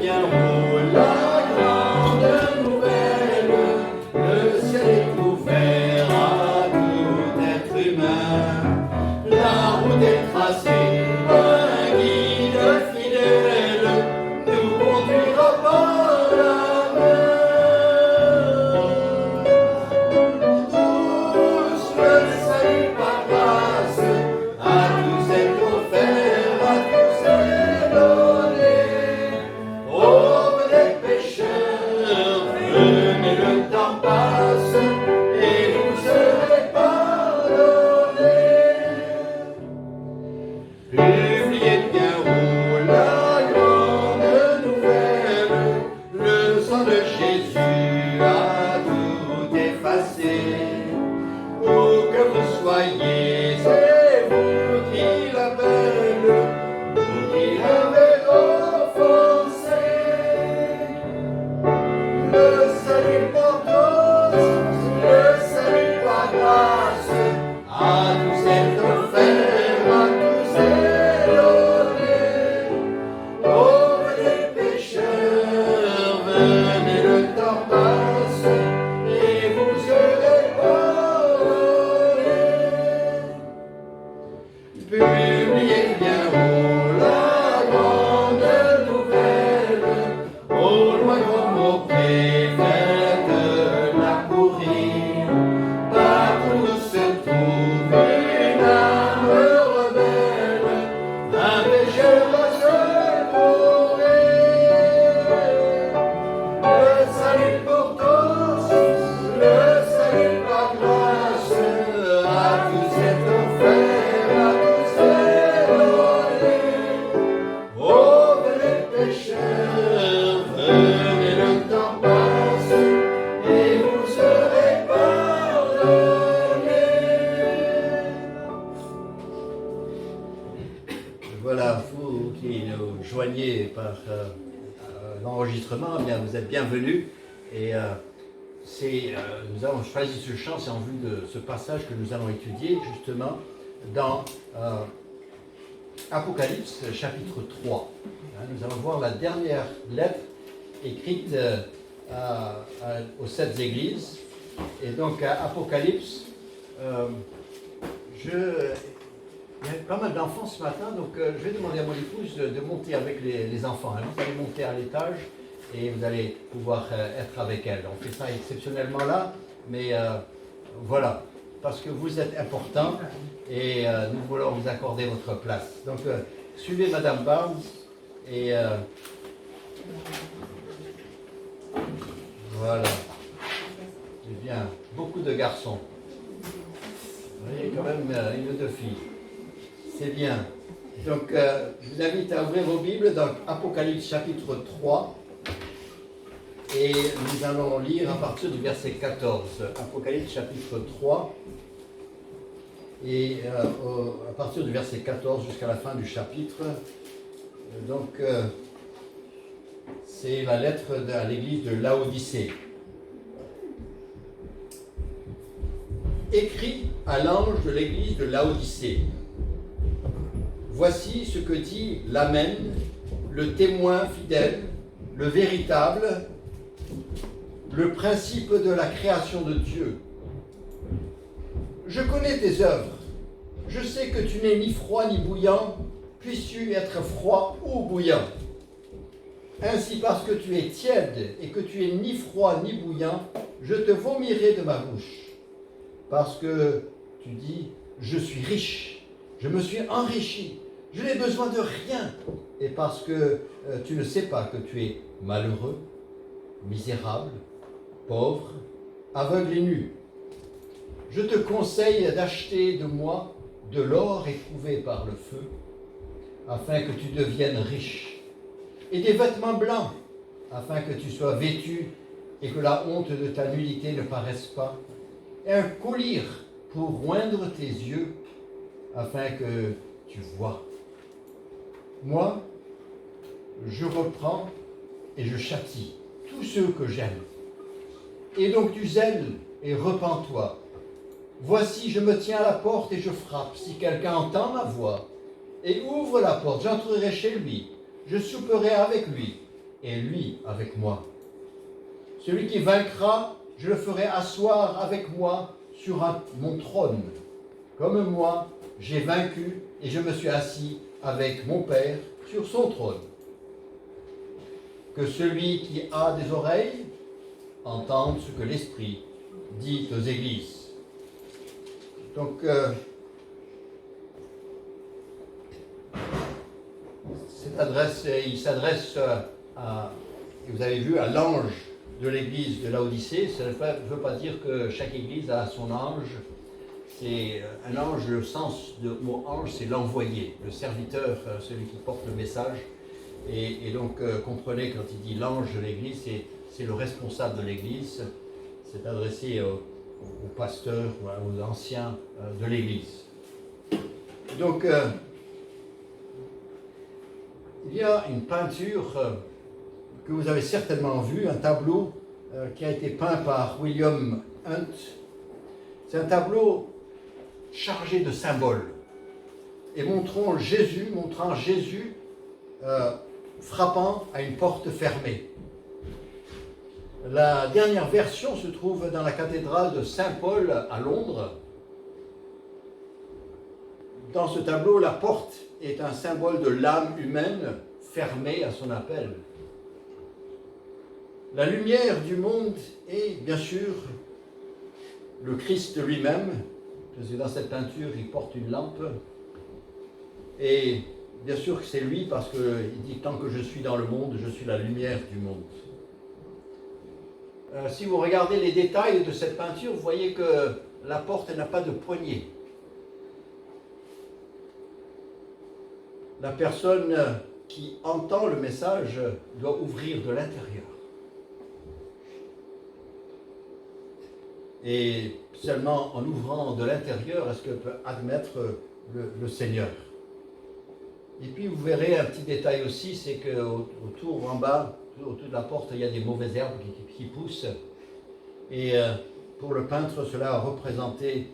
bien haut la grande nouvelle, le ciel est ouvert à tout être humain. La route est tracée, un guide fidèle nous conduira par la main. Tous le salut par grâce, à tous est offert, à tous est donné. Ô venez pécheurs, venez, le temps passe, et vous serez pardonnés. Publiez bien haut la grande nouvelle, le sang de Jésus a tout effacé. Où que vous soyez, c'est vous qui l'appelle, vous qui l'avez offensé. Le salut pour tous, le salut par grâce, à tous est offert, à tous est donné. Ô venez pécheurs, venez, le temps passe, et vous serez pardonnés. Publiez bien haut la grande nouvelle, au loin comme au pré, faites-la courir. Partout où se trouve une âme rebelle, un pécheur va se mourir. Le salut pour tous, le salut par grâce, à tous est offert, à tous est donné. Ô venez pécheurs, venez, le temps passe, et vous serez pardonnés. Voilà, vous qui nous joignez par l'enregistrement, eh bien, vous êtes bienvenus. Et nous avons choisi ce chant, c'est en vue de ce passage que nous allons étudier justement dans Apocalypse chapitre 3. Nous allons voir la dernière lettre écrite aux 7 églises. Et donc à Apocalypse, il y a pas mal d'enfants ce matin, donc je vais demander à mon épouse de monter avec les enfants. Vous allez monter à l'étage et vous allez pouvoir être avec elle. On fait ça exceptionnellement là, mais voilà, parce que vous êtes importants et nous voulons vous accorder votre place. Donc suivez Madame Barnes et voilà. C'est bien, beaucoup de garçons. Vous voyez quand même une ou deux filles. C'est bien. Donc, je vous invite à ouvrir vos Bibles dans Apocalypse chapitre 3. Et nous allons lire à partir du verset 14. Apocalypse chapitre 3. Et à partir du verset 14 jusqu'à la fin du chapitre. Donc, c'est la lettre à l'église de Laodicée. Écrit à l'ange de l'église de Laodicée. Voici ce que dit l'Amen, le témoin fidèle, le véritable, le principe de la création de Dieu. Je connais tes œuvres. Je sais que tu n'es ni froid ni bouillant. Puisses-tu être froid ou bouillant? Ainsi, parce que tu es tiède et que tu es ni froid ni bouillant, je te vomirai de ma bouche. Parce que tu dis, je suis riche, je me suis enrichi, je n'ai besoin de rien. Et parce que tu ne sais pas que tu es malheureux, misérable, pauvre, aveugle et nu. Je te conseille d'acheter de moi de l'or éprouvé par le feu, afin que tu deviennes riche, et des vêtements blancs, afin que tu sois vêtu et que la honte de ta nudité ne paraisse pas, et un collier pour oindre tes yeux, afin que tu vois. Moi, je reprends et je châtie tous ceux que j'aime. Et donc du zèle et repens-toi. Voici, je me tiens à la porte et je frappe. Si quelqu'un entend ma voix et ouvre la porte, j'entrerai chez lui, je souperai avec lui et lui avec moi. Celui qui vaincra, je le ferai asseoir avec moi sur mon trône. Comme moi, j'ai vaincu et je me suis assis avec mon Père sur son trône. Que celui qui a des oreilles entende ce que l'Esprit dit aux églises. Donc, il s'adresse à, vous avez vu, à l'ange de l'église de Laodicée. Ça ne veut pas dire que chaque église a son ange. C'est un ange, le sens du mot ange, c'est l'envoyé, le serviteur, celui qui porte le message. Et donc, comprenez, quand il dit l'ange de l'église, c'est le responsable de l'église. C'est adressé aux pasteurs ou aux anciens de l'église. Donc, il y a une peinture que vous avez certainement vue, un tableau qui a été peint par William Hunt. C'est un tableau chargé de symboles et montrant Jésus frappant à une porte fermée. La dernière version se trouve dans la cathédrale de Saint-Paul à Londres. Dans ce tableau, la porte est un symbole de l'âme humaine fermée à son appel. La lumière du monde est bien sûr le Christ lui-même, parce que dans cette peinture, il porte une lampe. Et bien sûr que c'est lui, parce qu'il dit « Tant que je suis dans le monde, je suis la lumière du monde ». Si vous regardez les détails de cette peinture, vous voyez que la porte n'a pas de poignée. La personne qui entend le message doit ouvrir de l'intérieur. Et seulement en ouvrant de l'intérieur, est-ce qu'elle peut admettre le Seigneur. Et puis vous verrez un petit détail aussi, c'est qu'autour, en bas, autour de la porte, il y a des mauvaises herbes qui poussent. Et pour le peintre, cela a représenté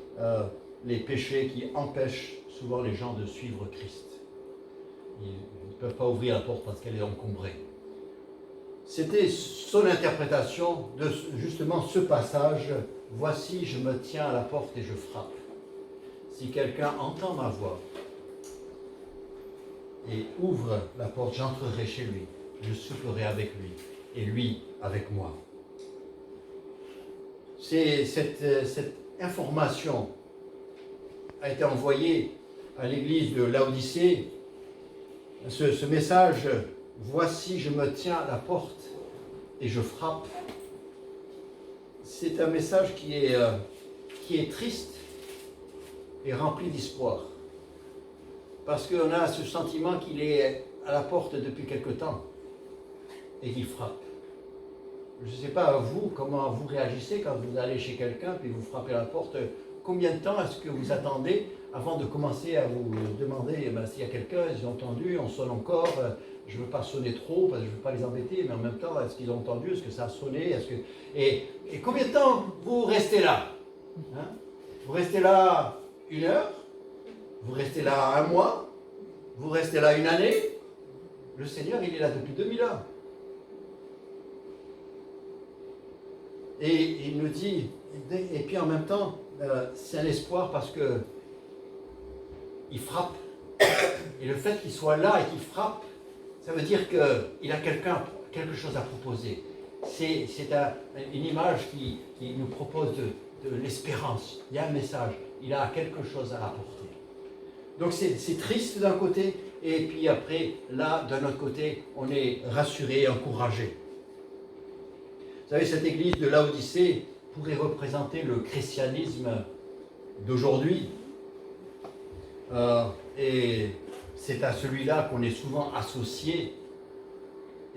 les péchés qui empêchent souvent les gens de suivre Christ. Ils ne peuvent pas ouvrir la porte parce qu'elle est encombrée. C'était son interprétation de justement ce passage. « Voici, je me tiens à la porte et je frappe. Si quelqu'un entend ma voix et ouvre la porte, j'entrerai chez lui, je soufflerai avec lui et lui avec moi. » Cette information a été envoyée à l'église de Laodicée. Ce message, voici, je me tiens à la porte et je frappe. C'est un message qui est triste et rempli d'espoir. Parce qu'on a ce sentiment qu'il est à la porte depuis quelque temps et qu'il frappe. Je ne sais pas, vous, comment vous réagissez quand vous allez chez quelqu'un puis vous frappez à la porte. Combien de temps est-ce que vous attendez avant de commencer à vous demander s'il y a quelqu'un, ils ont entendu, on sonne encore, je ne veux pas sonner trop parce que je ne veux pas les embêter, mais en même temps, est-ce qu'ils ont entendu, est-ce que ça a sonné, et combien de temps vous restez là, hein? Vous restez là 1 heure, vous restez là 1 mois, vous restez là 1 année. Le Seigneur, il est là depuis 2000 ans. Et il nous dit, et puis en même temps, c'est un espoir parce que il frappe. Et le fait qu'il soit là et qu'il frappe, ça veut dire qu'il a quelque chose à proposer. C'est une image qui nous propose de l'espérance. Il y a un message, il a quelque chose à apporter. Donc c'est triste d'un côté, et puis après, là, d'un autre côté, on est rassuré, encouragé. Vous savez, cette église de Laodicée pourrait représenter le christianisme d'aujourd'hui. Et c'est à celui-là qu'on est souvent associé.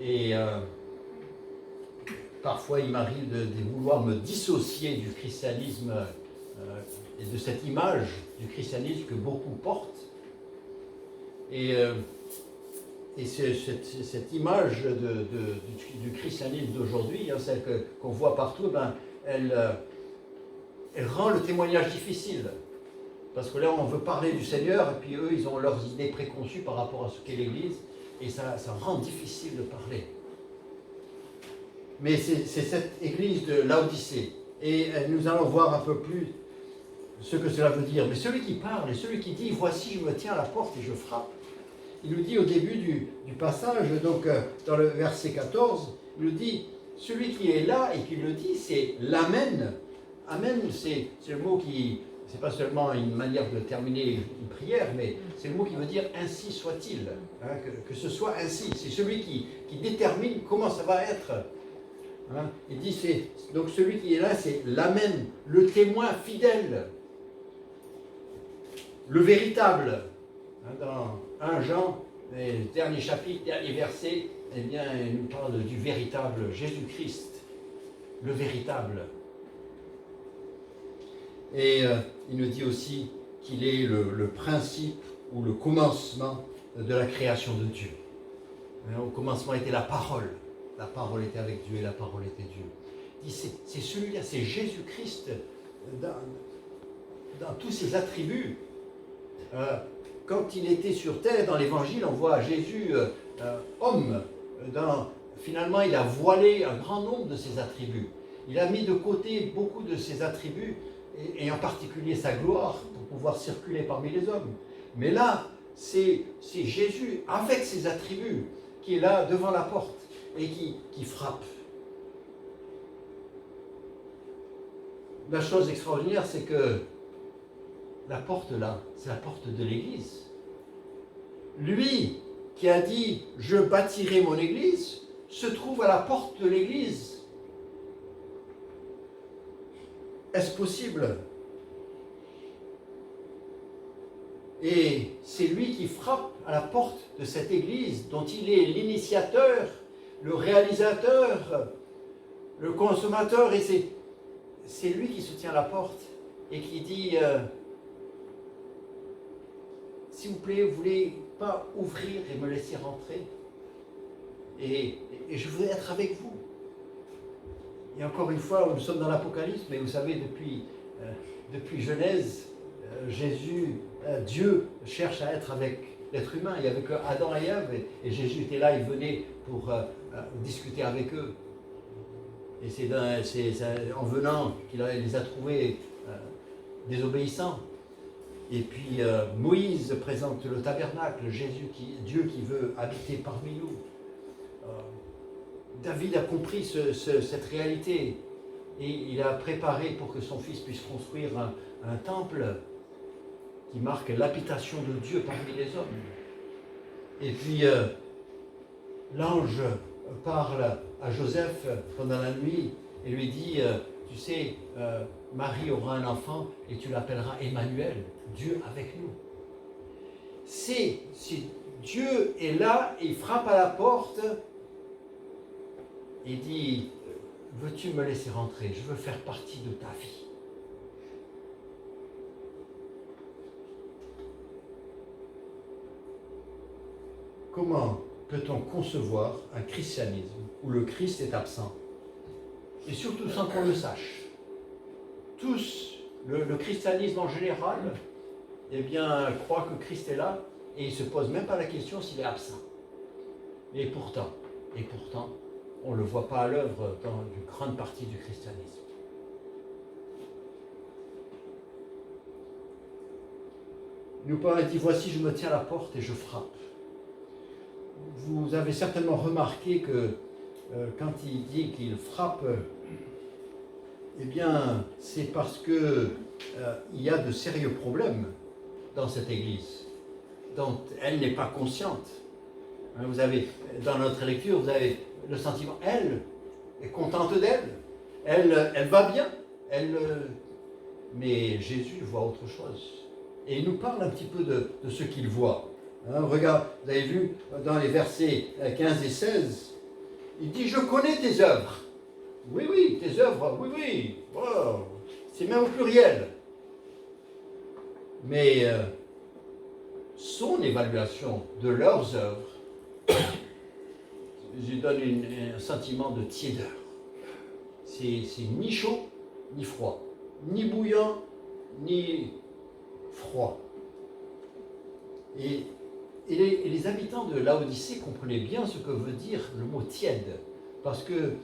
Et parfois, il m'arrive de vouloir me dissocier du christianisme et de cette image du christianisme que beaucoup portent. Et cette image du christianisme d'aujourd'hui, hein, celle qu'on voit partout, elle rend le témoignage difficile. Parce que là, on veut parler du Seigneur, et puis eux, ils ont leurs idées préconçues par rapport à ce qu'est l'Église, et ça rend difficile de parler. mais c'est cette église de Laodicée. Et nous allons voir un peu plus ce que cela veut dire. Mais celui qui parle et celui qui dit « Voici, je me tiens à la porte et je frappe », il nous dit au début du passage, donc dans le verset 14, il nous dit « Celui qui est là et qui le dit, c'est l'Amen ». Amen, c'est le mot qui, c'est pas seulement une manière de terminer une prière, mais c'est le mot qui veut dire « ainsi soit-il hein, », que ce soit ainsi. C'est celui qui détermine comment ça va être. Hein. Il dit, donc celui qui est là, c'est l'Amen, le témoin fidèle, le véritable. Hein, dans 1 Jean, dernier chapitre, dernier verset, eh bien, il nous parle du véritable Jésus-Christ, le véritable. Et il nous dit aussi qu'il est le principe ou le commencement de la création de Dieu. Au commencement était la parole était avec Dieu et la parole était Dieu. Il dit, c'est celui-là, c'est Jésus-Christ dans tous ses attributs. Quand il était sur terre, dans l'évangile, on voit Jésus homme. Finalement, il a voilé un grand nombre de ses attributs. Il a mis de côté beaucoup de ses attributs, et en particulier sa gloire, pour pouvoir circuler parmi les hommes. Mais là, c'est Jésus, avec ses attributs, qui est là devant la porte et qui frappe. La chose extraordinaire, c'est que la porte là, c'est la porte de l'église. Lui qui a dit « Je bâtirai mon église », se trouve à la porte de l'église. Est-ce possible? Et c'est lui qui frappe à la porte de cette église dont il est l'initiateur, le réalisateur, le consommateur, et c'est lui qui se tient à la porte et qui dit s'il vous plaît, vous voulez pas ouvrir et me laisser rentrer, et je veux être avec vous. Et encore une fois, nous sommes dans l'Apocalypse, mais vous savez, depuis Genèse, Dieu cherche à être avec l'être humain. Il n'y avait que Adam et Ève, et Jésus était là, il venait pour discuter avec eux. Et c'est en venant qu'il les a trouvés désobéissants. Et puis Moïse présente le tabernacle, Dieu qui veut habiter parmi nous. David a compris cette réalité et il a préparé pour que son fils puisse construire un temple qui marque l'habitation de Dieu parmi les hommes. Et puis l'ange parle à Joseph pendant la nuit et lui dit tu sais, Marie aura un enfant et tu l'appelleras Emmanuel, Dieu avec nous. Si Dieu est là et il frappe à la porte, il dit, veux-tu me laisser rentrer? Je veux faire partie de ta vie. Comment peut-on concevoir un christianisme où le Christ est absent? Et surtout sans qu'on le sache. Tous, le christianisme en général, eh bien, croit que Christ est là et il ne se pose même pas la question s'il est absent. Et pourtant, on ne le voit pas à l'œuvre dans une grande partie du christianisme. Nous parle dit, voici, je me tiens à la porte et je frappe. Vous avez certainement remarqué que quand il dit qu'il frappe, eh bien, c'est parce que il y a de sérieux problèmes dans cette église, dont elle n'est pas consciente. Vous avez, dans notre lecture, vous avez le sentiment, elle est contente d'elle, elle va bien, mais Jésus voit autre chose. Et il nous parle un petit peu de ce qu'il voit. Regarde, vous avez vu dans les versets 15 et 16, il dit, je connais tes œuvres. Oui, tes œuvres, oui. Wow. C'est même au pluriel. Mais son évaluation de leurs œuvres, je donne un sentiment de tiédeur. C'est ni chaud, ni froid, ni bouillant, ni froid. Et les habitants de Laodicée comprenaient bien ce que veut dire le mot tiède, parce que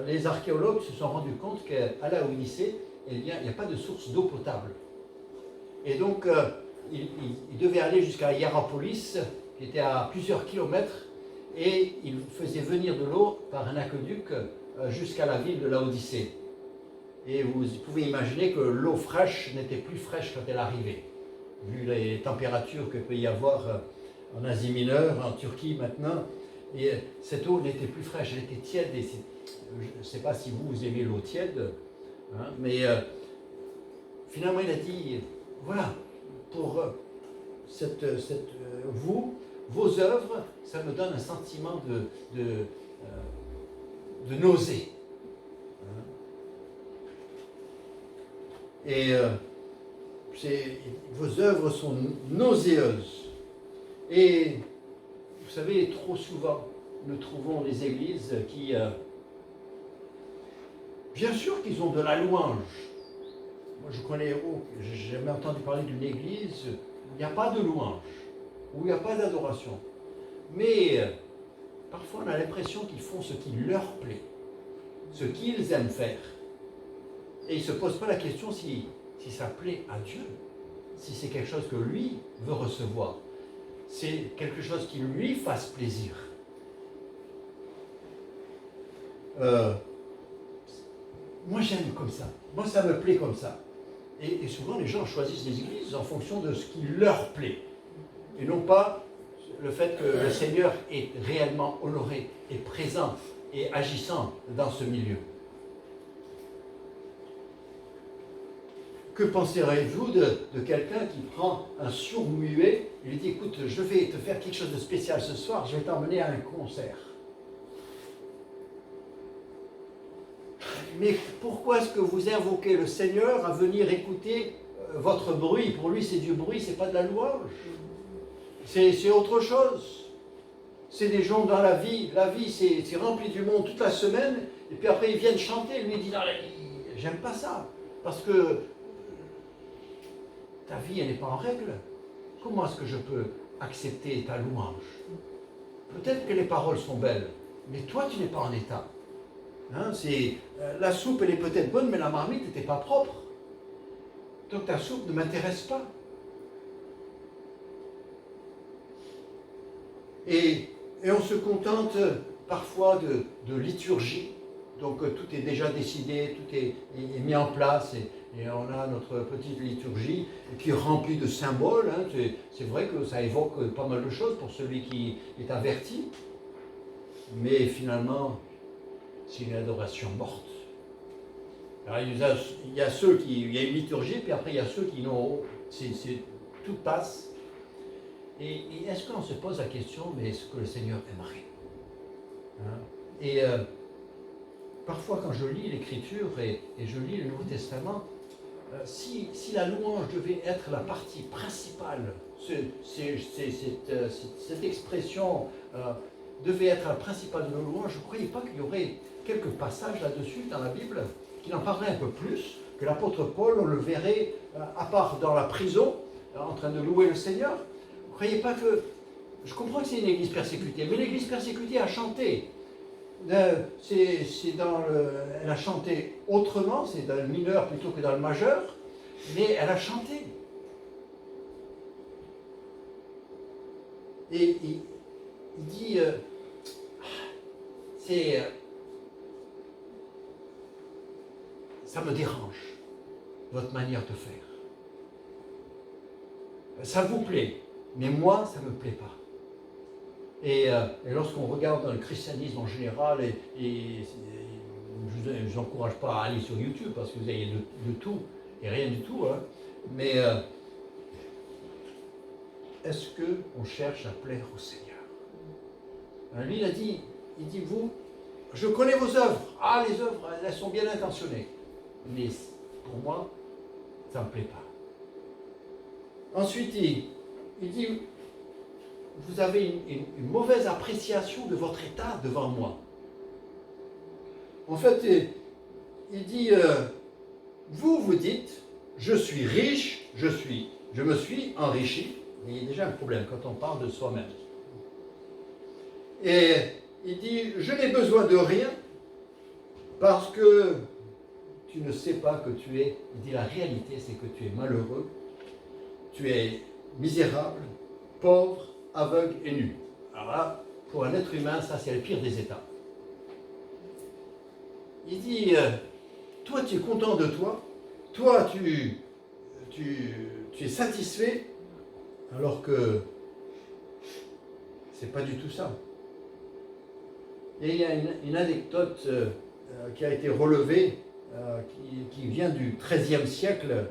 Les archéologues se sont rendus compte qu'à la Odyssée, il n'y a pas de source d'eau potable. Et donc, ils devaient aller jusqu'à Hiérapolis, qui était à plusieurs kilomètres, et ils faisaient venir de l'eau par un aqueduc jusqu'à la ville de Laodicée. Et vous pouvez imaginer que l'eau fraîche n'était plus fraîche quand elle arrivait, vu les températures que peut y avoir en Asie mineure, en Turquie maintenant. Et cette eau n'était plus fraîche, elle était tiède. Et je ne sais pas si vous aimez l'eau tiède, hein, mais finalement il a dit, voilà, pour vos œuvres, ça me donne un sentiment de nausée. Et vos œuvres sont nauséeuses. Et vous savez, trop souvent, nous trouvons des églises qui, bien sûr qu'ils ont de la louange. Moi, j'ai jamais entendu parler d'une église où il n'y a pas de louange, où il n'y a pas d'adoration. Mais parfois, on a l'impression qu'ils font ce qui leur plaît, ce qu'ils aiment faire. Et il ne se pose pas la question si ça plaît à Dieu, si c'est quelque chose que lui veut recevoir. C'est quelque chose qui lui fasse plaisir. Moi j'aime comme ça, moi ça me plaît comme ça. Et souvent les gens choisissent des églises en fonction de ce qui leur plaît. Et non pas le fait que le Seigneur est réellement honoré, est présent et agissant dans ce milieu. Que penserez-vous de quelqu'un qui prend un sourd-muet et lui dit, écoute, je vais te faire quelque chose de spécial ce soir, je vais t'emmener à un concert. Mais pourquoi est-ce que vous invoquez le Seigneur à venir écouter votre bruit? Pour lui, c'est du bruit, c'est pas de la louange. C'est autre chose. C'est des gens dans la vie. La vie, c'est rempli du monde toute la semaine, et puis après, ils viennent chanter. Lui, il dit, non, j'aime pas ça, parce que ta vie, elle n'est pas en règle. Comment est-ce que je peux accepter ta louange? Peut-être que les paroles sont belles, mais toi, tu n'es pas en état. Hein, la soupe, elle est peut-être bonne, mais la marmite n'était pas propre. Donc ta soupe ne m'intéresse pas. Et on se contente parfois de liturgie. Donc tout est déjà décidé, tout est mis en place. Et on a notre petite liturgie qui est remplie de symboles. Hein. C'est vrai que ça évoque pas mal de choses pour celui qui est averti. Mais finalement, c'est une adoration morte. Alors, il y a une liturgie, puis après il y a ceux qui n'ont... tout passe. Et est-ce qu'on se pose la question, mais est-ce que le Seigneur aimerait, hein? Et parfois quand je lis l'Écriture et je lis le Nouveau Testament, si la louange devait être la partie principale, cette expression devait être la principale de nos louanges, je ne croyais pas qu'il y aurait quelques passages là-dessus dans la Bible qui en parlaient un peu plus, que l'apôtre Paul, on le verrait à part dans la prison, en train de louer le Seigneur. Vous ne croyez pas que... Je comprends que c'est une église persécutée, mais l'église persécutée a chanté. Elle a chanté autrement, c'est dans le mineur plutôt que dans le majeur, mais elle a chanté. Et il dit, ça me dérange, votre manière de faire. Ça vous plaît, mais moi, ça ne me plaît pas. Et lorsqu'on regarde dans le christianisme en général, je ne vous encourage pas à aller sur YouTube parce que vous avez de tout et rien du tout, hein, mais est-ce qu'on cherche à plaire au Seigneur? Lui, il dit, vous, je connais vos œuvres. Ah, les œuvres, elles sont bien intentionnées. Mais pour moi, ça ne me plaît pas. Ensuite, il dit, vous avez une mauvaise appréciation de votre état devant moi. En fait, il dit, vous dites, je suis riche, je me suis enrichi. Il y a déjà un problème quand on parle de soi-même. Et il dit, je n'ai besoin de rien, Parce que tu ne sais pas que tu es, il dit la réalité, c'est que tu es malheureux, tu es misérable, pauvre, aveugle et nu. Alors là, pour un être humain, ça c'est le pire des états. Il dit, toi tu es content de toi, toi tu es satisfait, alors que c'est pas du tout ça. Et il y a une anecdote qui a été relevée, qui vient du XIIIe siècle,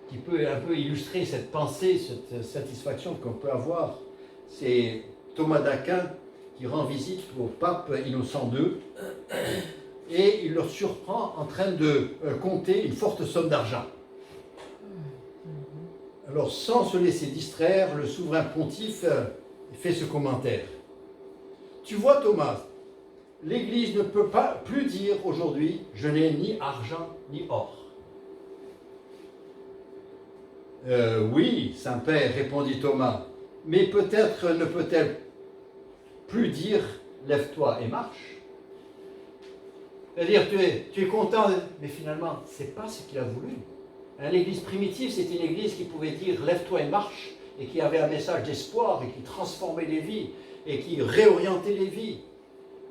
qui peut un peu illustrer cette pensée, cette satisfaction qu'on peut avoir. C'est Thomas d'Aquin qui rend visite au pape Innocent II et il leur surprend en train de compter une forte somme d'argent. Alors, sans se laisser distraire, le souverain pontife fait ce commentaire. Tu vois, Thomas, l'Église ne peut pas plus dire aujourd'hui « je n'ai ni argent ni or ». Oui, Saint-Père, répondit Thomas, mais peut-être ne peut-elle plus dire « lève-toi et marche ». C'est-à-dire, tu es content, mais finalement, ce n'est pas ce qu'il a voulu. L'église primitive, c'était une église qui pouvait dire « lève-toi et marche » et qui avait un message d'espoir et qui transformait les vies et qui réorientait les vies.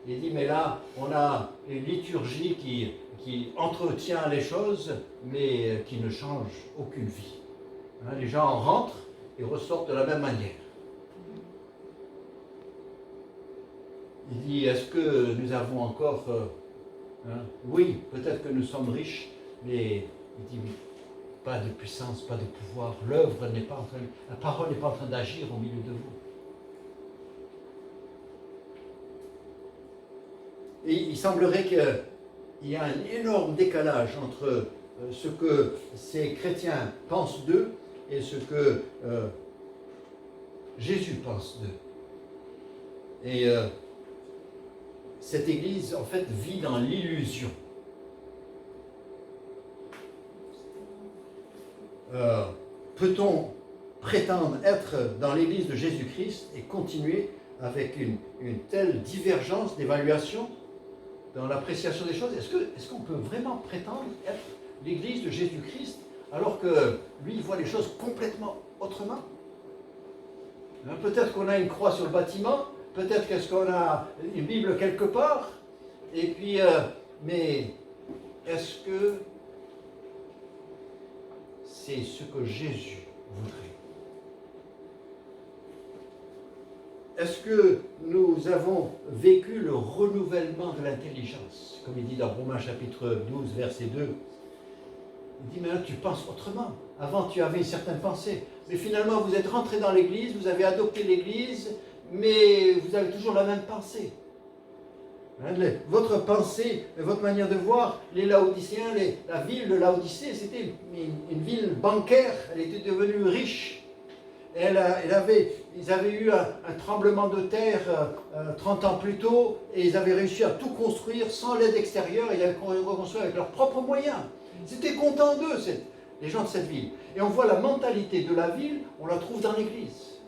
Il dit, mais là, on a une liturgie qui entretient les choses, mais qui ne change aucune vie. Les gens rentrent et ressortent de la même manière. Il dit, est-ce que nous avons encore... oui, peut-être que nous sommes riches, mais il dit, oui, pas de puissance, pas de pouvoir. L'œuvre n'est pas en train, la parole n'est pas en train d'agir au milieu de vous. Et il semblerait qu'il y a un énorme décalage entre ce que ces chrétiens pensent d'eux et ce que Jésus pense d'eux. Et cette Église, en fait, vit dans l'illusion. Peut-on prétendre être dans l'Église de Jésus-Christ et continuer avec une telle divergence d'évaluation dans l'appréciation des choses? Est-ce qu'on peut vraiment prétendre être l'Église de Jésus-Christ alors que lui, il voit les choses complètement autrement? Peut-être qu'on a une croix sur le bâtiment, peut-être qu'est-ce qu'on a une Bible quelque part, et puis, mais est-ce que c'est ce que Jésus voudrait? Est-ce que nous avons vécu le renouvellement de l'intelligence? Comme il dit dans Romains chapitre 12, verset 2. Il dit, mais là tu penses autrement. Avant tu avais une certaine pensée. Mais finalement vous êtes rentré dans l'Église, vous avez adopté l'Église, mais vous avez toujours la même pensée. Votre pensée, votre manière de voir, les Laodicéens, la ville de Laodicée, c'était une ville bancaire, elle était devenue riche. Ils avaient eu un tremblement de terre 30 ans plus tôt et ils avaient réussi à tout construire sans l'aide extérieure. Ils avaient reconstruit avec leurs propres moyens. Ils étaient contents d'eux, les gens de cette ville. Et on voit la mentalité de la ville, on la trouve dans l'Église.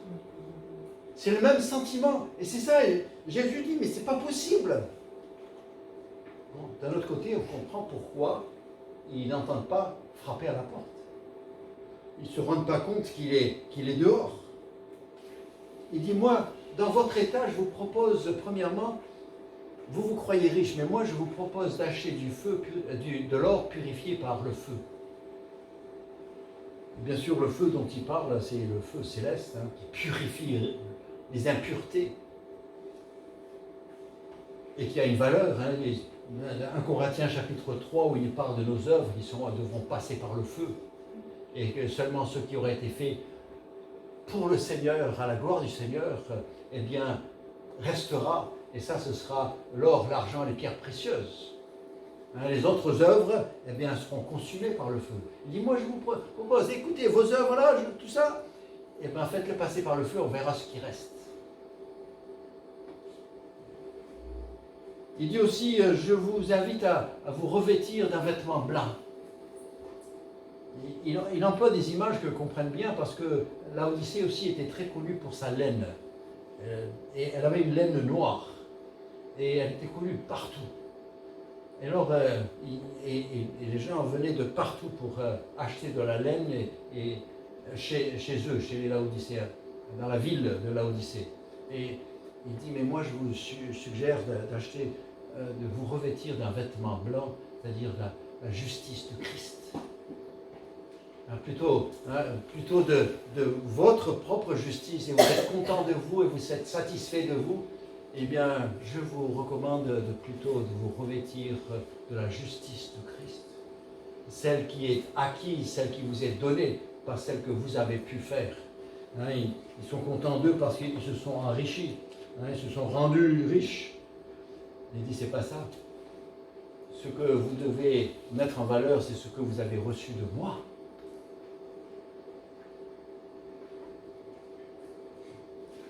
C'est le même sentiment. Et c'est ça, Jésus dit, mais c'est pas possible. Bon, d'un autre côté, on comprend pourquoi ils n'entendent pas frapper à la porte. Ils ne se rendent pas compte qu'il est dehors. Il dit, moi, dans votre état, je vous propose, premièrement, vous croyez riche, mais moi, je vous propose d'acheter de l'or purifié par le feu. Bien sûr, le feu dont il parle, c'est le feu céleste, qui purifie les impuretés. Et qui a une valeur. 1 Corinthiens chapitre 3, où il parle de nos œuvres qui devront passer par le feu. Et que seulement ce qui aurait été fait pour le Seigneur, à la gloire du Seigneur, eh bien, restera. Et ça, ce sera l'or, l'argent, les pierres précieuses. Les autres œuvres, eh bien, seront consumées par le feu. Il dit, moi, je vous propose, écoutez, vos œuvres là, tout ça, eh bien, faites-le passer par le feu, on verra ce qui reste. Il dit aussi, je vous invite à vous revêtir d'un vêtement blanc. Il emploie des images que comprennent bien parce que Laodicée aussi était très connue pour sa laine. Et elle avait une laine noire. Et elle était connue partout. Et alors, les gens venaient de partout pour acheter de la laine et chez eux, chez les Laodicéens, dans la ville de Laodicée. Et il dit, mais moi je vous suggère d'acheter, de vous revêtir d'un vêtement blanc, c'est-à-dire la justice de Christ. Plutôt de votre propre justice, et vous êtes content de vous et vous êtes satisfait de vous, eh bien, je vous recommande plutôt de vous revêtir de la justice de Christ. Celle qui est acquise, celle qui vous est donnée, pas celle que vous avez pu faire. Ils sont contents d'eux parce qu'ils se sont enrichis, ils se sont rendus riches. Il dit, c'est pas ça. Ce que vous devez mettre en valeur, c'est ce que vous avez reçu de moi.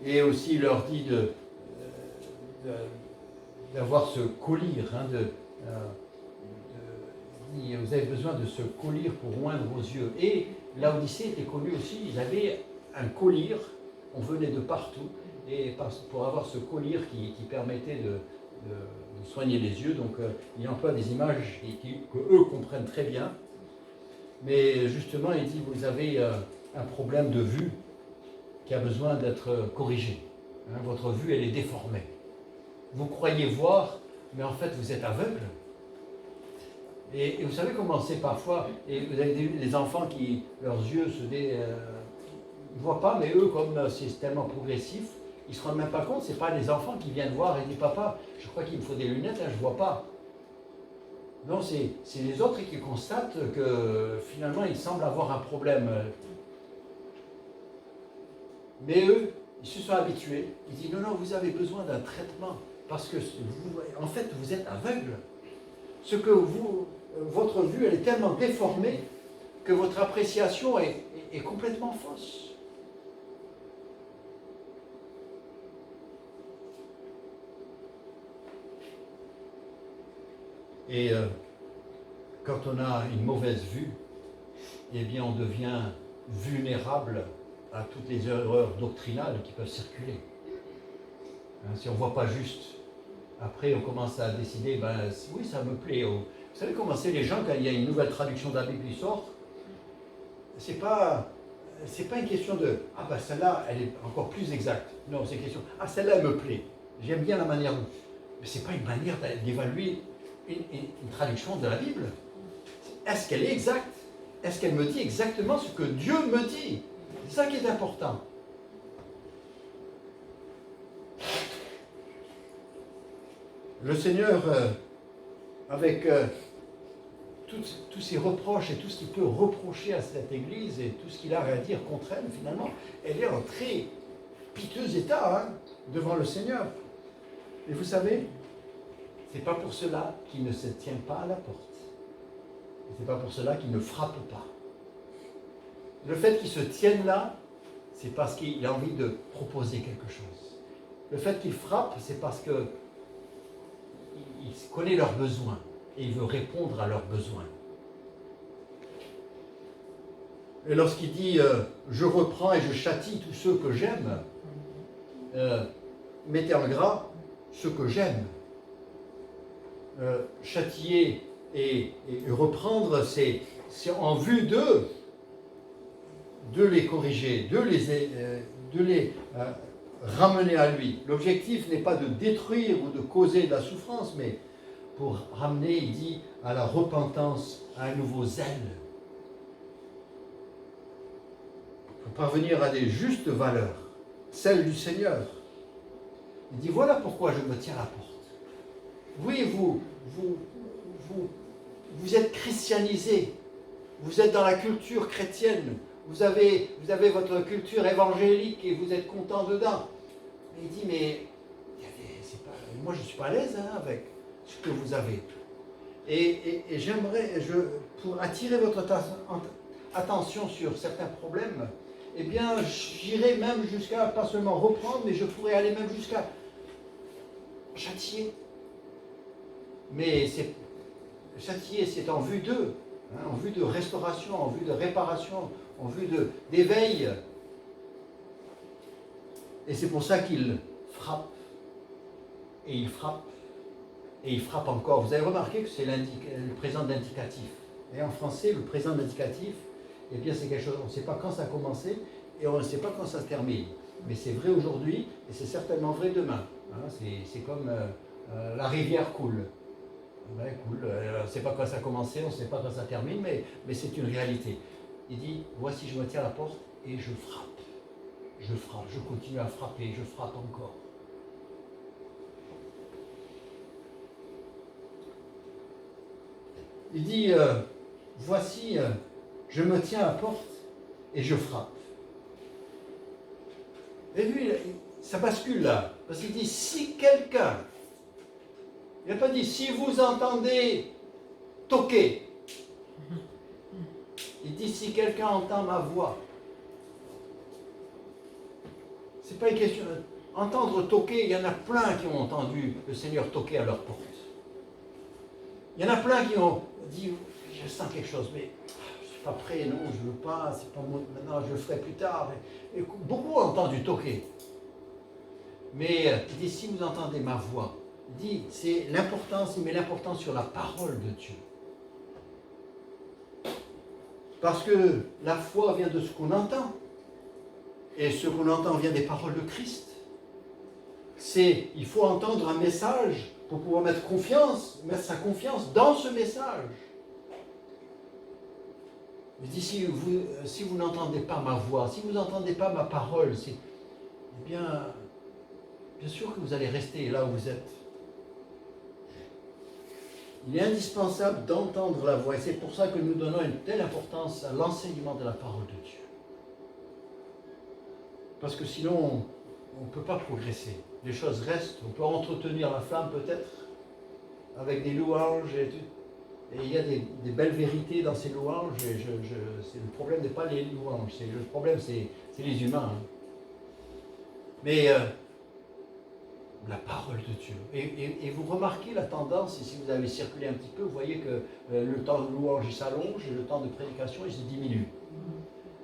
Et aussi, il leur dit d'avoir ce collier. Vous avez besoin de ce collier pour oindre vos yeux. Et Laodicée était connue aussi, ils avaient un collier, on venait de partout, et pour avoir ce collier qui permettait de soigner les yeux. Donc il emploie des images que eux comprennent très bien. Mais justement, il dit, vous avez un problème de vue qui a besoin d'être corrigé. Votre vue, elle est déformée. Vous croyez voir, mais en fait, vous êtes aveugle. Et vous savez comment c'est parfois, et vous avez des enfants qui, leurs yeux ils ne voient pas, mais eux, comme c'est tellement progressif, ils ne se rendent même pas compte, ce n'est pas les enfants qui viennent voir et disent, papa, je crois qu'il me faut des lunettes, je ne vois pas. Non, c'est les autres qui constatent que finalement, ils semblent avoir un problème. Mais eux, ils se sont habitués. Ils disent, non, vous avez besoin d'un traitement, parce que en fait, vous êtes aveugle. Votre vue, elle est tellement déformée que votre appréciation est complètement fausse. Et quand on a une mauvaise vue, eh bien on devient vulnérable à toutes les erreurs doctrinales qui peuvent circuler. Si on ne voit pas juste, après on commence à décider, oui, ça me plaît. Vous savez comment c'est les gens quand il y a une nouvelle traduction de la Bible qui sort? C'est pas une question de celle-là, elle est encore plus exacte. Non, c'est une question, celle-là, elle me plaît. J'aime bien la manière dont. Mais ce n'est pas une manière d'évaluer une traduction de la Bible. Est-ce qu'elle est exacte? Est-ce qu'elle me dit exactement ce que Dieu me dit? C'est ça qui est important. Le Seigneur, avec tous ses reproches et tout ce qu'il peut reprocher à cette Église et tout ce qu'il a à dire contre elle, finalement, elle est en très piteux état devant le Seigneur. Et vous savez, c'est pas pour cela qu'il ne se tient pas à la porte. C'est pas pour cela qu'il ne frappe pas. Le fait qu'il se tienne là, c'est parce qu'il a envie de proposer quelque chose. Le fait qu'il frappe, c'est parce qu'il connaît leurs besoins et il veut répondre à leurs besoins. Et lorsqu'il dit « je reprends et je châtie tous ceux que j'aime », mettez en gras ceux que j'aime. Châtier et reprendre, c'est en vue de les corriger, de les ramener à lui. L'objectif n'est pas de détruire ou de causer de la souffrance, mais pour ramener, il dit, à la repentance, à un nouveau zèle. Pour parvenir à des justes valeurs, celles du Seigneur. Il dit, voilà pourquoi je me tiens à la porte. Oui, vous êtes christianisés, vous êtes dans la culture chrétienne, vous avez votre culture évangélique et vous êtes content dedans. Mais il dit, mais moi je ne suis pas à l'aise avec ce que vous avez. Et j'aimerais, pour attirer votre attention sur certains problèmes, eh bien j'irai même jusqu'à, pas seulement reprendre, mais je pourrais aller même jusqu'à châtier. Mais châtier, c'est en vue d'eux, en vue de restauration, en vue de réparation, en vue d'éveil. Et c'est pour ça qu'il frappe. Et il frappe. et il frappe encore. Vous avez remarqué que c'est le présent d'indicatif. Et en français, le présent d'indicatif, eh bien c'est quelque chose, on ne sait pas quand ça a commencé et on ne sait pas quand ça se termine. Mais c'est vrai aujourd'hui et c'est certainement vrai demain. Hein, c'est comme la rivière coule. Ben, coule. On ne sait pas quand ça a commencé, on ne sait pas quand ça termine, mais c'est une réalité. Il dit, voici je me tiens à la porte et je frappe. Je frappe, je continue à frapper, je frappe encore. Il dit, voici, je me tiens à la porte et je frappe. Et lui, ça bascule là, parce qu'il dit, si quelqu'un, il n'a pas dit, si vous entendez toquer, il dit, si quelqu'un entend ma voix. C'est pas une question. Entendre toquer, il y en a plein qui ont entendu le Seigneur toquer à leur porte. Il y en a plein qui ont dit, je sens quelque chose, mais je ne suis pas prêt, non, je ne veux pas, c'est pas moi, maintenant, je le ferai plus tard. Et beaucoup ont entendu toquer. Mais il dit, si vous entendez ma voix, il dit, c'est l'importance, il met l'importance sur la parole de Dieu. Parce que la foi vient de ce qu'on entend. Et ce qu'on entend vient des paroles de Christ. Il faut entendre un message pour pouvoir mettre sa confiance dans ce message. Il dit, si vous n'entendez pas ma voix, si vous n'entendez pas ma parole, eh bien sûr que vous allez rester là où vous êtes. Il est indispensable d'entendre la voix. Et c'est pour ça que nous donnons une telle importance à l'enseignement de la parole de Dieu. Parce que sinon, on ne peut pas progresser. Les choses restent. On peut entretenir la flamme peut-être avec des louanges. Et il y a des belles vérités dans ces louanges. Et le problème n'est pas les louanges. Le problème, c'est les humains. Hein. Mais la parole de Dieu. Et vous remarquez la tendance, et si vous avez circulé un petit peu, vous voyez que le temps de louange il s'allonge et le temps de prédication il se diminue.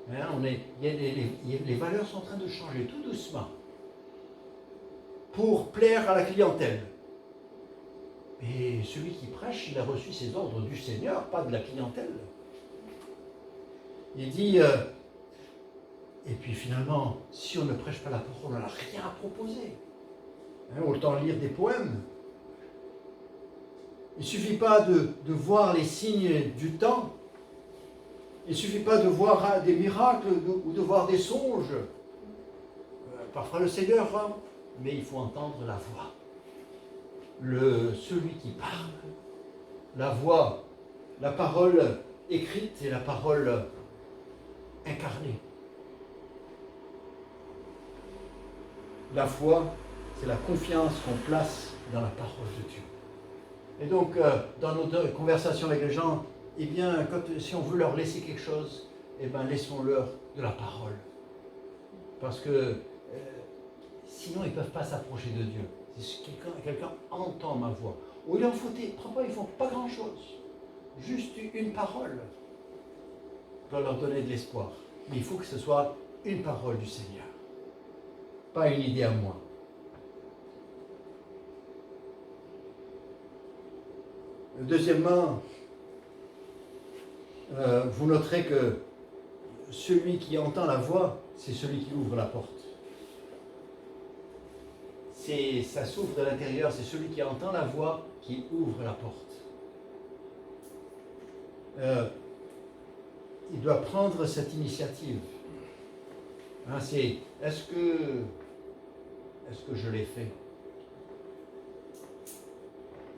Hein, les valeurs sont en train de changer tout doucement pour plaire à la clientèle. Et celui qui prêche, il a reçu ses ordres du Seigneur, pas de la clientèle. Il dit, et puis finalement, si on ne prêche pas la parole, on n'a rien à proposer. Hein, autant lire des poèmes. Il ne suffit pas de voir les signes du temps. Il ne suffit pas de voir des miracles ou de voir des songes. Parfois le Seigneur, hein, mais il faut entendre la voix. Celui qui parle. La voix, la parole écrite et la parole incarnée. La foi, c'est la confiance qu'on place dans la parole de Dieu. Et donc, dans nos conversations avec les gens, eh bien, si on veut leur laisser quelque chose, eh bien, laissons-leur de la parole. Parce que sinon, ils ne peuvent pas s'approcher de Dieu. Si quelqu'un entend ma voix, ou il en faut, parfois, ils ne font pas grand-chose. Juste une parole peut leur donner de l'espoir. Mais il faut que ce soit une parole du Seigneur. Pas une idée à moi. Deuxièmement, vous noterez que celui qui entend la voix, c'est celui qui ouvre la porte. Ça s'ouvre de l'intérieur, c'est celui qui entend la voix qui ouvre la porte. Il doit prendre cette initiative. Hein, est-ce que je l'ai fait?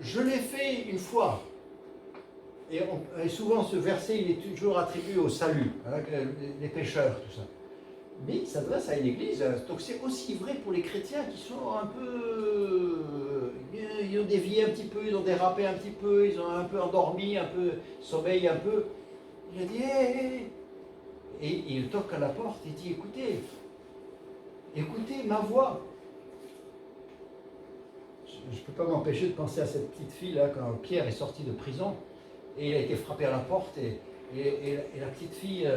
Je l'ai fait une fois. Et souvent, ce verset, il est toujours attribué au salut, hein, les pécheurs, tout ça. Mais il s'adresse à une église, donc c'est aussi vrai pour les chrétiens qui sont un peu... Ils ont dévié un petit peu, ils ont dérapé un petit peu, ils ont un peu endormi, un peu sommeil un peu. Il a dit, hé. Et il toque à la porte, il dit, écoutez ma voix. Je ne peux pas m'empêcher de penser à cette petite fille là, quand Pierre est sorti de prison, et il a été frappé à la porte, et la petite fille,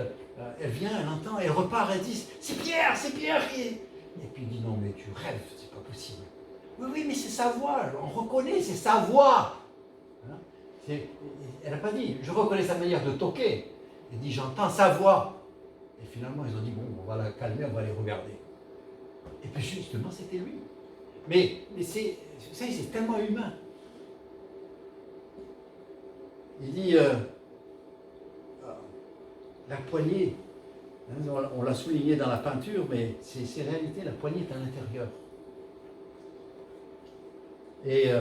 elle vient, elle entend, elle repart, elle dit, c'est Pierre qui est... Et puis il dit, non mais tu rêves, c'est pas possible. Oui, oui, mais c'est sa voix, on reconnaît, c'est sa voix. Hein? Elle n'a pas dit, je reconnais sa manière de toquer. Elle dit, j'entends sa voix. Et finalement, ils ont dit, bon, on va la calmer, on va les regarder. Et puis justement, c'était lui. Mais c'est, vous savez, c'est tellement humain. Il dit, la poignée, hein, on l'a souligné dans la peinture, mais c'est réalité, la poignée est à l'intérieur. Et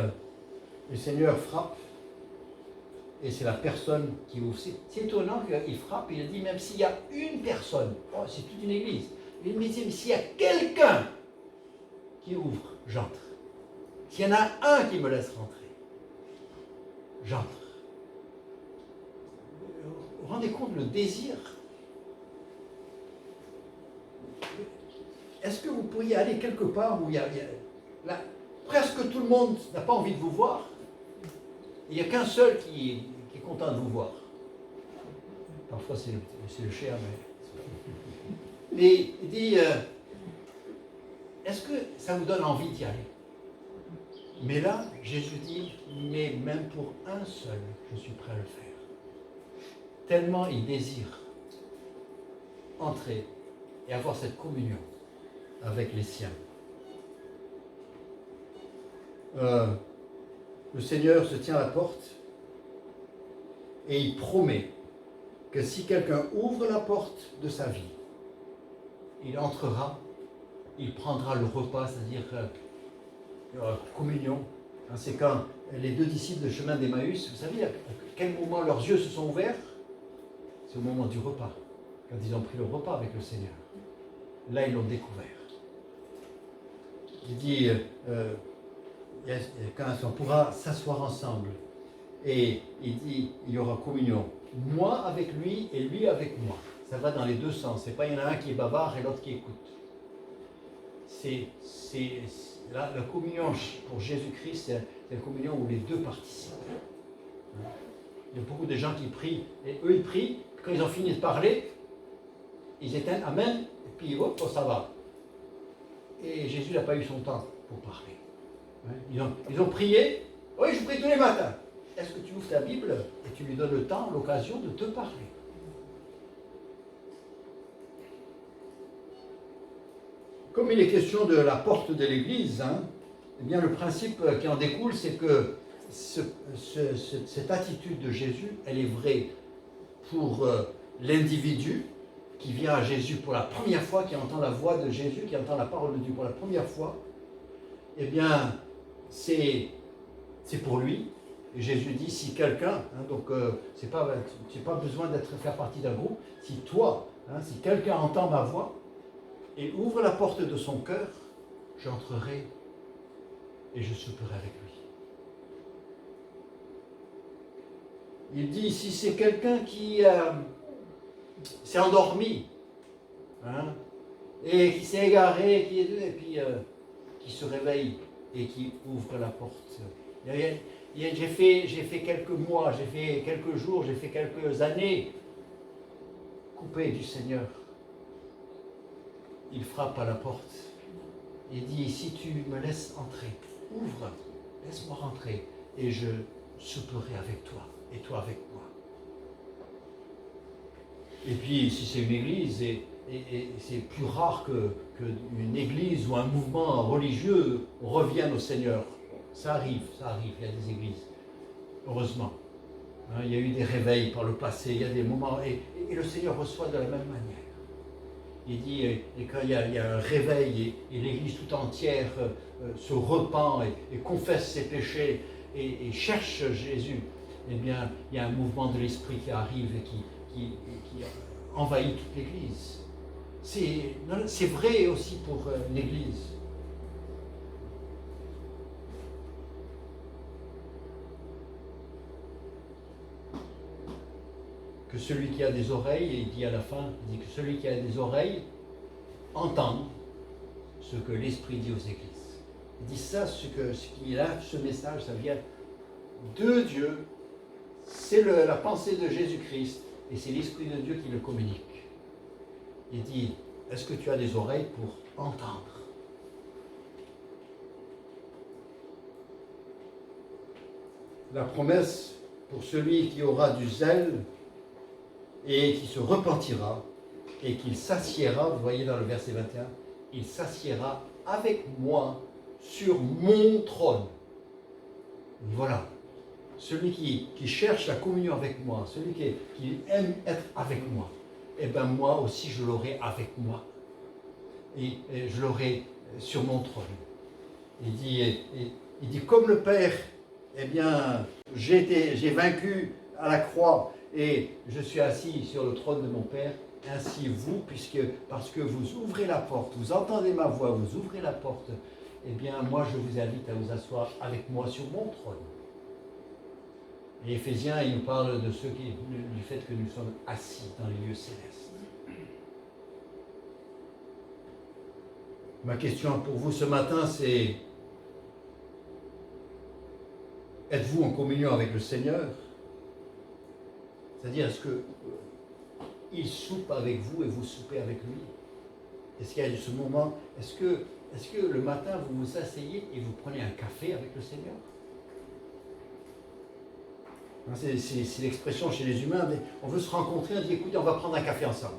le Seigneur frappe, et c'est la personne qui ouvre. C'est étonnant qu'il frappe, il dit, même s'il y a une personne, oh, c'est toute une église, il me dit, mais s'il y a quelqu'un qui ouvre, j'entre. S'il y en a un qui me laisse rentrer, j'entre. Vous vous rendez compte le désir? Est-ce que vous pourriez aller quelque part où il y a là, presque tout le monde n'a pas envie de vous voir? Il n'y a qu'un seul qui est content de vous voir. Parfois c'est le chien, mais il dit, est-ce que ça vous donne envie d'y aller? Mais là, Jésus dit, mais même pour un seul, je suis prêt à le faire. Tellement il désire entrer et avoir cette communion avec les siens. Le Seigneur se tient à la porte et il promet que si quelqu'un ouvre la porte de sa vie, il entrera, il prendra le repas, c'est-à-dire communion. C'est quand les deux disciples de chemin d'Emmaüs, vous savez à quel moment leurs yeux se sont ouverts? C'est au moment du repas, quand ils ont pris le repas avec le Seigneur. Là, ils l'ont découvert. Il dit, quand on pourra s'asseoir ensemble, et il dit, il y aura communion. Moi avec lui et lui avec moi. Ça va dans les deux sens. C'est pas il y en a un qui est bavard et l'autre qui écoute. La communion pour Jésus-Christ, c'est la communion où les deux participent. Il y a beaucoup de gens qui prient, et eux ils prient, quand ils ont fini de parler, ils éteignent Amen, et puis hop, ça va. Et Jésus n'a pas eu son temps pour parler. Ils ont prié, oui, je prie tous les matins. Est-ce que tu ouvres ta Bible et tu lui donnes le temps, l'occasion de te parler? Comme il est question de la porte de l'Église, eh bien le principe qui en découle, c'est que cette attitude de Jésus, elle est vraie pour l'individu qui vient à Jésus pour la première fois, qui entend la voix de Jésus, qui entend la parole de Dieu pour la première fois. Eh bien, c'est pour lui. Et Jésus dit, si quelqu'un, donc c'est pas besoin faire partie d'un groupe, si toi, si quelqu'un entend ma voix et ouvre la porte de son cœur, j'entrerai et je souperai avec lui. Il dit, si c'est quelqu'un qui s'est endormi, et qui s'est égaré, et puis qui se réveille et qui ouvre la porte. J'ai fait quelques mois, j'ai fait quelques jours, j'ai fait quelques années coupé du Seigneur. Il frappe à la porte. Il dit, si tu me laisses entrer, ouvre, laisse-moi rentrer et je souperai avec toi et toi avec moi. Et puis, si c'est une église, et c'est plus rare qu'une église ou un mouvement religieux revienne au Seigneur. Ça arrive, il y a des églises, heureusement. Il y a eu des réveils par le passé, il y a des moments, et le Seigneur reçoit de la même manière. Il dit, et quand il y a un réveil, et l'église tout entière se repent et confesse ses péchés, et cherche Jésus, eh bien, il y a un mouvement de l'esprit qui arrive et qui envahit toute l'église. C'est vrai aussi pour l'église. Que celui qui a des oreilles, et il dit à la fin, il dit que celui qui a des oreilles entende ce que l'Esprit dit aux églises. Il dit ça, ce message, ça vient de Dieu, c'est la pensée de Jésus-Christ, et c'est l'Esprit de Dieu qui le communique. Il dit, est-ce que tu as des oreilles pour entendre? la promesse pour celui qui aura du zèle et qui se repentira et qu'il s'assiera, vous voyez dans le verset 21, il s'assiera avec moi sur mon trône. Voilà. Celui qui cherche la communion avec moi, celui qui aime être avec moi, eh bien moi aussi je l'aurai avec moi. Et je l'aurai sur mon trône. Il dit comme le Père, eh bien, j'ai vaincu à la croix et je suis assis sur le trône de mon Père, ainsi vous, parce que vous ouvrez la porte, vous entendez ma voix, vous ouvrez la porte, eh bien, moi je vous invite à vous asseoir avec moi sur mon trône. Et Éphésiens, il nous parle de du fait que nous sommes assis dans les lieux célestes. Ma question pour vous ce matin, c'est: êtes-vous en communion avec le Seigneur? C'est-à-dire, est-ce qu'il soupe avec vous et vous soupez avec lui? Est-ce qu'il y a ce moment, est-ce que le matin vous vous asseyez et vous prenez un café avec le Seigneur? C'est l'expression chez les humains, mais on veut se rencontrer, on dit écoutez, on va prendre un café ensemble.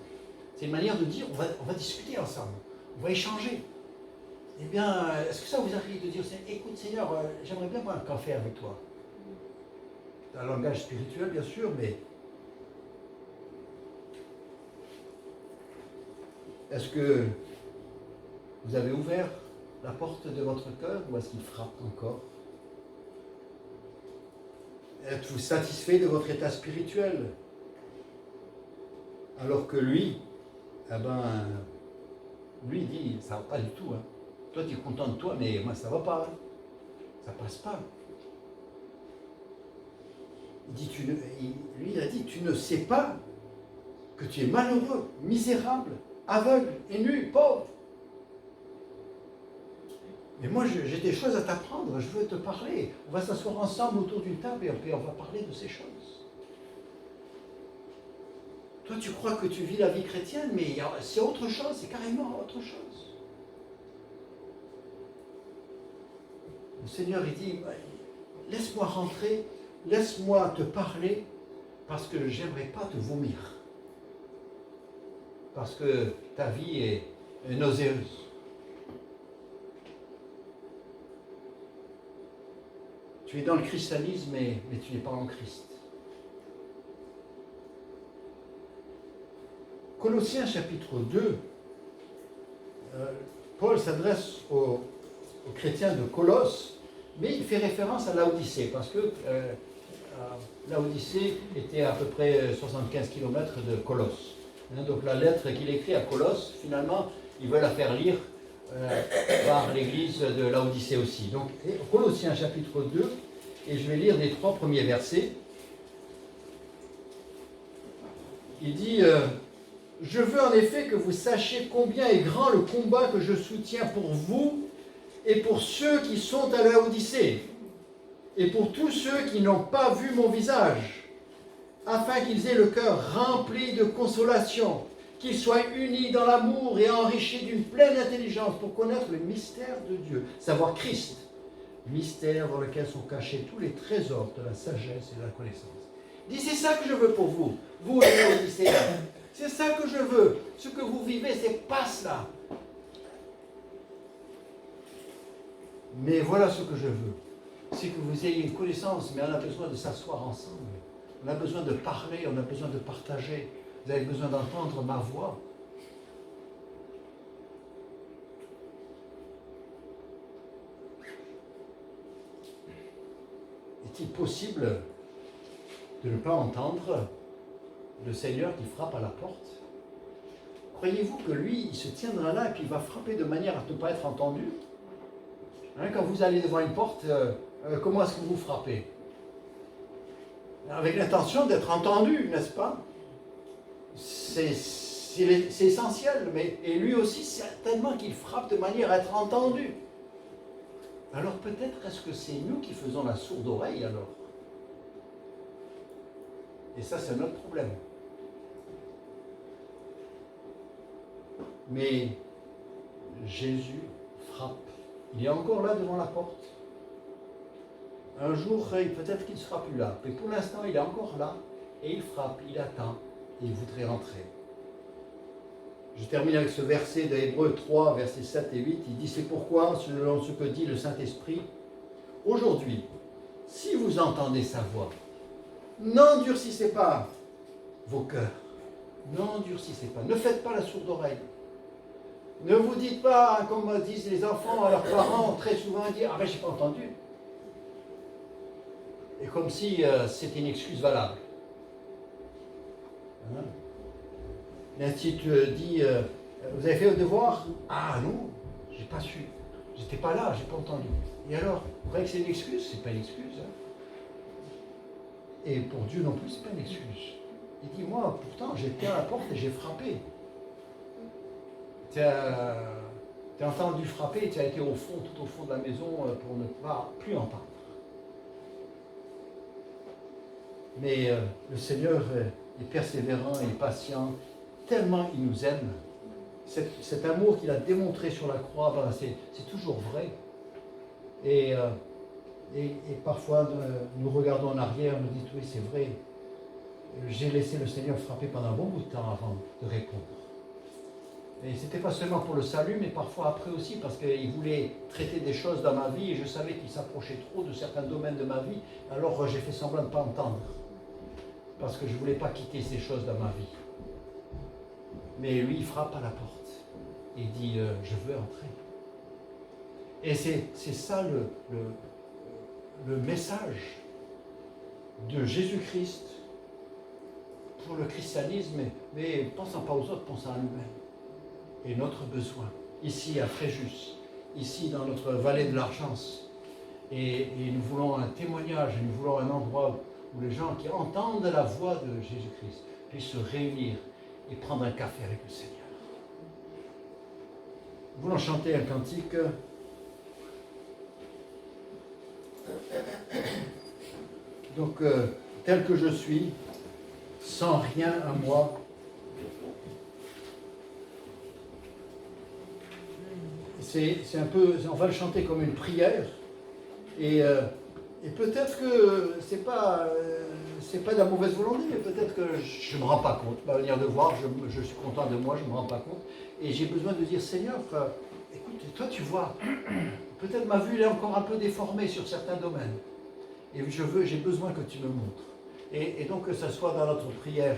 C'est une manière de dire on va discuter ensemble, on va échanger. Eh bien, est-ce que ça vous arrive de dire écoute Seigneur, j'aimerais bien boire un café avec toi? C'est un langage spirituel bien sûr, mais est-ce que vous avez ouvert la porte de votre cœur ou est-ce qu'il frappe encore? Êtes-vous satisfait de votre état spirituel? Alors que lui, eh ben, lui dit, ça ne va pas du tout. Hein. Toi, tu es content de toi, mais moi, ça ne va pas. Hein. Ça ne passe pas. Lui, il a dit, tu ne sais pas que tu es malheureux, misérable, aveugle et nu, pauvre. Mais moi, j'ai des choses à t'apprendre, je veux te parler. On va s'asseoir ensemble autour d'une table et on va parler de ces choses. Toi, tu crois que tu vis la vie chrétienne, mais c'est autre chose, c'est carrément autre chose. Le Seigneur, il dit, laisse-moi rentrer, laisse-moi te parler, parce que j'aimerais pas te vomir. Parce que ta vie est nauséeuse. Tu es dans le christianisme, mais tu n'es pas en Christ. Colossiens chapitre 2, Paul s'adresse aux chrétiens de Colosse, mais il fait référence à Laodicée, parce que Laodicée était à peu près 75 km de Colosse. Donc la lettre qu'il écrit à Colosse, finalement, il veut la faire lire par l'église de Laodicée aussi. Donc Colossiens chapitre 2, et je vais lire les 3 premiers versets. Il dit je veux en effet que vous sachiez combien est grand le combat que je soutiens pour vous et pour ceux qui sont à Laodicée, et pour tous ceux qui n'ont pas vu mon visage, afin qu'ils aient le cœur rempli de consolation, qu'ils soient unis dans l'amour et enrichis d'une pleine intelligence pour connaître le mystère de Dieu, savoir Christ, mystère dans lequel sont cachés tous les trésors de la sagesse et de la connaissance. Il dit, c'est ça que je veux pour vous, vous les Laodicéens. C'est ça que je veux. Ce que vous vivez, c'est pas cela. Mais voilà ce que je veux. C'est que vous ayez une connaissance, mais on a besoin de s'asseoir ensemble. On a besoin de parler, on a besoin de partager. Vous avez besoin d'entendre ma voix. Est-il possible de ne pas entendre le Seigneur qui frappe à la porte? Croyez-vous que lui, il se tiendra là et puis il va frapper de manière à ne pas être entendu? Quand vous allez devant une porte, comment est-ce que vous frappez? Avec l'intention d'être entendu, n'est-ce pas? C'est essentiel, et lui aussi, certainement qu'il frappe de manière à être entendu. Alors peut-être est-ce que c'est nous qui faisons la sourde oreille alors? Et ça, c'est notre problème. Mais Jésus frappe. Il est encore là devant la porte. Un jour, peut-être qu'il ne sera plus là. Mais pour l'instant, il est encore là. Et il frappe, il attend. Et il voudrait rentrer. Je termine avec ce verset de Hébreux 3, versets 7 et 8. Il dit, c'est pourquoi, selon ce que dit le Saint-Esprit, aujourd'hui, si vous entendez sa voix, n'endurcissez pas vos cœurs. N'endurcissez pas. Ne faites pas la sourde oreille. Ne vous dites pas, comme disent les enfants à leurs parents, très souvent, dire, ah ben j'ai pas entendu. Et comme si c'était une excuse valable. Hein? L'Institut dit, vous avez fait le devoir? Ah non, j'ai pas su. J'étais pas là, j'ai pas entendu. Et alors, vous croyez que c'est une excuse? C'est pas une excuse. Hein? Et pour Dieu non plus, c'est pas une excuse. Il dit, moi, pourtant, j'étais à la porte et j'ai frappé. Tu as entendu frapper, tu as été au fond, tout au fond de la maison pour ne pas plus entendre. Mais le Seigneur est persévérant et patient, tellement il nous aime. Cet amour qu'il a démontré sur la croix, ben, c'est toujours vrai. Et parfois, nous regardons en arrière, nous disons, oui, c'est vrai. J'ai laissé le Seigneur frapper pendant un bon bout de temps avant de répondre. Et ce n'était pas seulement pour le salut, mais parfois après aussi, parce qu'il voulait traiter des choses dans ma vie et je savais qu'il s'approchait trop de certains domaines de ma vie, alors j'ai fait semblant de ne pas entendre. Parce que je ne voulais pas quitter ces choses dans ma vie. Mais lui, il frappe à la porte. Il dit, je veux entrer. Et c'est ça le message de Jésus-Christ pour le christianisme, mais pensant pas aux autres, pensant à nous-mêmes. Et notre besoin, ici à Fréjus, ici dans notre vallée de l'Argence. Et nous voulons un témoignage, nous voulons un endroit où les gens qui entendent la voix de Jésus-Christ puissent se réunir et prendre un café avec le Seigneur. Nous voulons chanter un cantique. Donc, tel que je suis, sans rien à moi, c'est un peu, on va le chanter comme une prière, et peut-être que c'est pas de la mauvaise volonté, mais peut-être que je ne me rends pas compte. Ma manière de voir, je suis content de moi, je ne me rends pas compte, et j'ai besoin de dire, Seigneur, écoute, toi tu vois, peut-être ma vue est encore un peu déformée sur certains domaines, et j'ai besoin que tu me montres. Et donc que ça soit dans notre prière,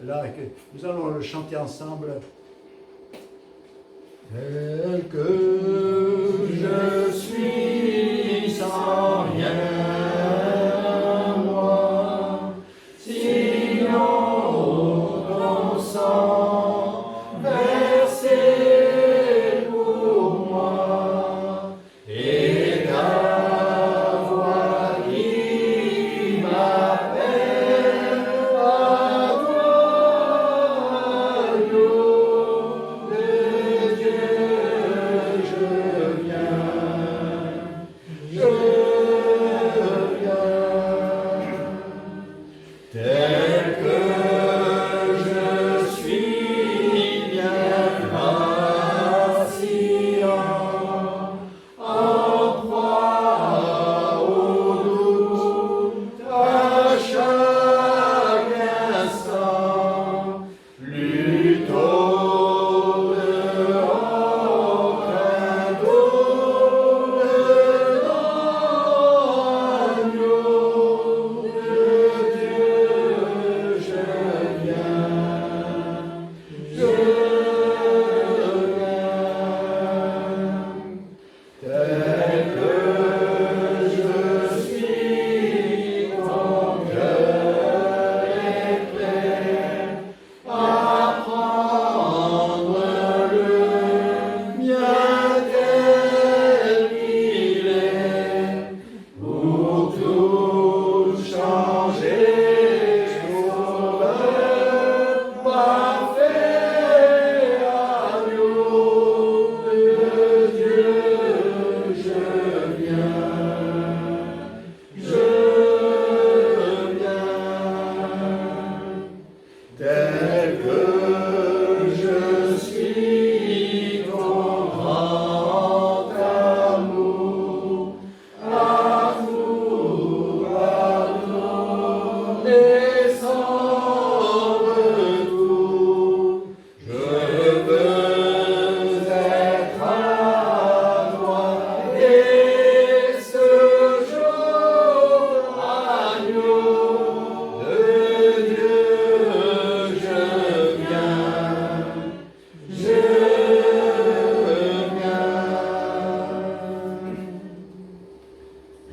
là, que nous allons le chanter ensemble. Tel que je suis sans rien, moi, sinon ton sang versé pour moi, et ta voix qui m'appelle à toi, agneau de Dieu, je viens.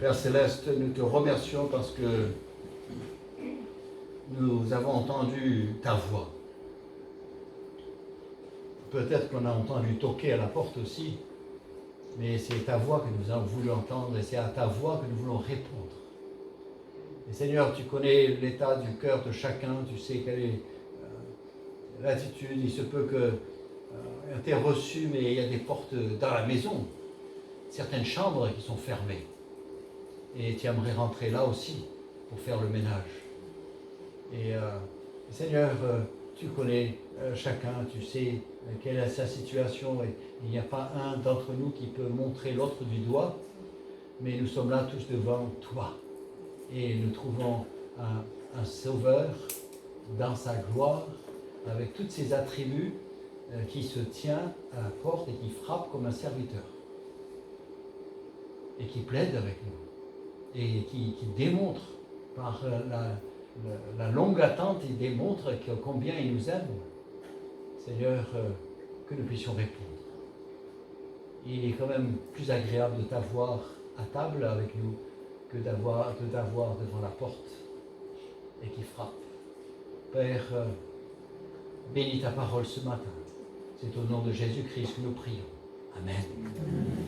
Père Céleste, nous te remercions parce que nous avons entendu ta voix. Peut-être qu'on a entendu toquer à la porte aussi, mais c'est ta voix que nous avons voulu entendre et c'est à ta voix que nous voulons répondre. Et Seigneur, tu connais l'état du cœur de chacun, tu sais quelle est l'attitude. Il se peut que tu aies reçu, mais il y a des portes dans la maison, certaines chambres qui sont fermées. Et tu aimerais rentrer là aussi pour faire le ménage. Et Seigneur, tu connais chacun, tu sais quelle est sa situation. Et il n'y a pas un d'entre nous qui peut montrer l'autre du doigt, mais nous sommes là tous devant toi. Et nous trouvons un sauveur dans sa gloire, avec tous ses attributs, qui se tient à la porte et qui frappe comme un serviteur. Et qui plaide avec nous. Et qui démontre par la longue attente, il démontre combien il nous aime. Seigneur, que nous puissions répondre. Il est quand même plus agréable de t'avoir à table avec nous que de t'avoir devant la porte et qui frappe. Père, bénis ta parole ce matin. C'est au nom de Jésus-Christ que nous prions. Amen.